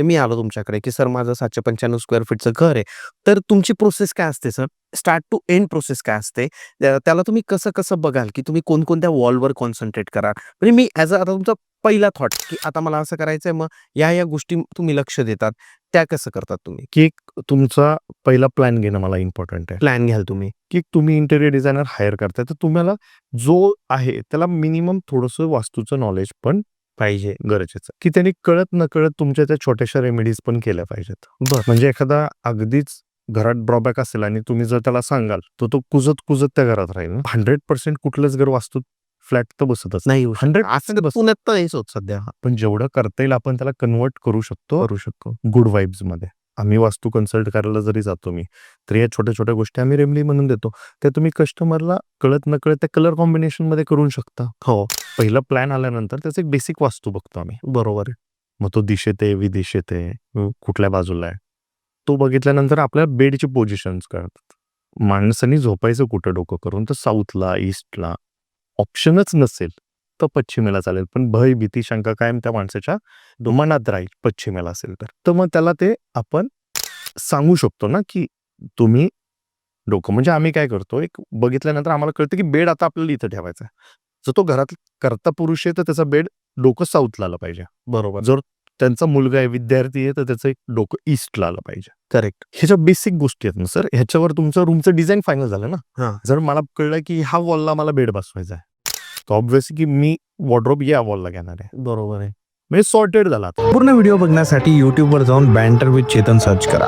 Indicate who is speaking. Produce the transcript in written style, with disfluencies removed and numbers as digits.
Speaker 1: मी आलो तुमच्याकडे, की सर माझं 795 स्क्वेअर फीटचं घर आहे. तर तुमची प्रोसेस काय असते sir? Start to end process काय असते? त्याला तुम्ही कसं-कसं बघाल, की तुम्ही कोणकोणत्या वॉलवर कॉन्सन्ट्रेट कराल? म्हणजे मी आता तुमचा पहिला थॉट, की आता मला असं करायचंय, मग या गोष्टी तुम्ही लक्ष देतात. त्या कसं करतात तुम्ही?
Speaker 2: की एक तुमचा पहिला प्लॅन घेणं मला इम्पॉर्टंट आहे.
Speaker 1: प्लॅन घ्याल तुम्ही.
Speaker 2: की तुम्ही इंटेरियर डिझायनर हायर करताय, तर तुम्हाला जो आहे त्याला मिनिमम थोडंसं वास्तूचं नॉलेज पण
Speaker 1: पाहिजे.
Speaker 2: गरजेचं आहे, की त्यांनी कळत-नकळत तुमच्या त्या छोट्याशा रेमेडीज पण केल्या पाहिजेत.
Speaker 1: बरं.
Speaker 2: म्हणजे एखादा अगदीच घरात ड्रॉबॅक असेल आणि तुम्ही जर त्याला सांगाल, तर तो कुजत-कुजत त्या घरात राहील ना. 100% कुठलंच घर वास्तूत फ्लॅट तर बसतच
Speaker 1: नाही होऊ शकत.
Speaker 2: 100%
Speaker 1: असं पुण्यात तर हेच होत सध्या.
Speaker 2: पण जेवढं करता येईल आपण त्याला कन्व्हर्ट करू शकतो
Speaker 1: करू शकतो.
Speaker 2: गुड वाइब्समध्ये. आम्ही वास्तू कन्सल्ट करायला जरी जातो मी, तर या छोट्या-छोट्या गोष्टी आम्ही रेमेडी म्हणून देतो. त्या तुम्ही कस्टमरला कळत-नकळत त्या कलर कॉम्बिनेशनमध्ये करू शकता.
Speaker 1: हो,
Speaker 2: पहिला प्लॅन आल्यानंतर त्याचं एक बेसिक वास्तू बघतो आम्ही.
Speaker 1: बरोबर आहे.
Speaker 2: मग तो दिशेत आहे, विदिशेत आहे, कुठल्या बाजूला आहे. तो बघितल्यानंतर आपल्याला बेडची पोझिशन्स कळतात. माणसाने झोपायचं कुठं डोकं करून, तर साऊथला, ईस्टला. ऑप्शनच नसेल, तर पश्चिमेला चालेल. पण भय, भीती, शंका कायम त्या माणसाच्या मनात राहील पश्चिमेला असेल तर. तर मग त्याला ते आपण सांगू शकतो ना, की तुम्ही डोकं म्हणजे आम्ही काय करतो, एक बघितल्यानंतर आम्हाला कळतं, की बेड आता आपल्याला इथं ठेवायचा आहे. जर तो घरात करता पुरुष आहे, तर त्याचा बेड डोकं साऊथला आलं पाहिजे.
Speaker 1: बरोबर.
Speaker 2: जर त्यांचा मुलगा आहे, विद्यार्थी आहे, तर त्याचं एक डोकं ईस्टला आलं पाहिजे.
Speaker 1: करेक्ट.
Speaker 2: ह्याच्या बेसिक गोष्टी आहेत ना सर, ह्याच्यावर तुमचं रूमचं डिझाइन फायनल झालं ना.
Speaker 1: हां.
Speaker 2: जर मला कळलं, की ह्या वॉलला मला बेड बसवायचा आहे, तर ऑब्व्हियसली की मी वॉर्डरोब या वॉलला घेणार आहे.
Speaker 1: बरोबर आहे.
Speaker 2: म्हणजे सॉर्टेड झाला आता.
Speaker 3: पूर्ण व्हिडिओ बघण्यासाठी YouTubeवर जाऊन बँटर विथ चेतन सर्च करा.